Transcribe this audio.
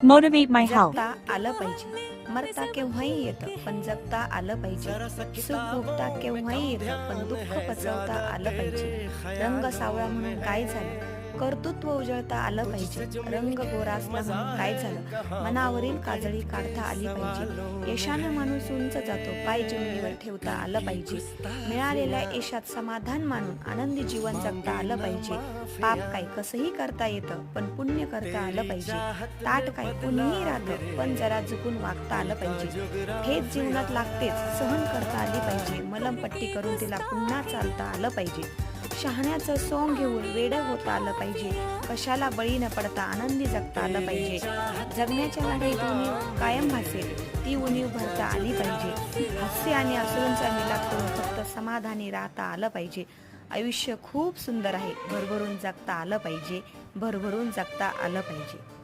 Motivate my health. जगता आलं पाहिजे. मरता केव्हाही येतं पण जगता आलं पाहिजे. सुख भोगता केव्हाही येतं पण दुःख पचवता आलं पाहिजे. रंग सावळा म्हणून काय झालं, कर्तृत्व उजळता आलं पाहिजे. रंग गोरा असला म्हणून काय झालं, मनावरील काजळी काढता आली पाहिजे. यशानं माणूस उंच जातो, पाय जमिनीवर ठेवता आलं पाहिजे. मिळालेल्या यशात समाधान मानून आनंदी जीवन जगता आलं पाहिजे. पाप काय कसंही करता येतं पण पुण्य करता आलं पाहिजे. ताट काय कुणीही राहतं पण जरा झुकून वागता आलं पाहिजे. ठेच जीवनात लागतेच, सहन करता आली पाहिजे. मलमपट्टी करून तिला पुन्हा चालता आलं पाहिजे. शहाण्याचं सोंग घेऊन वेडं होता आलं पाहिजे. कशाला बळी न पडता आनंदी जगता आलं पाहिजे. जगण्याच्या लढाईत उणीव कायम भासेल, ती उणीव भरता आली पाहिजे. हास्य आणि अश्रूंचा मिलाप करून फक्त समाधानी राहता आलं पाहिजे. आयुष्य खूप सुंदर आहे, भरभरून जगता आलं पाहिजे, भरभरून जगता आलं पाहिजे.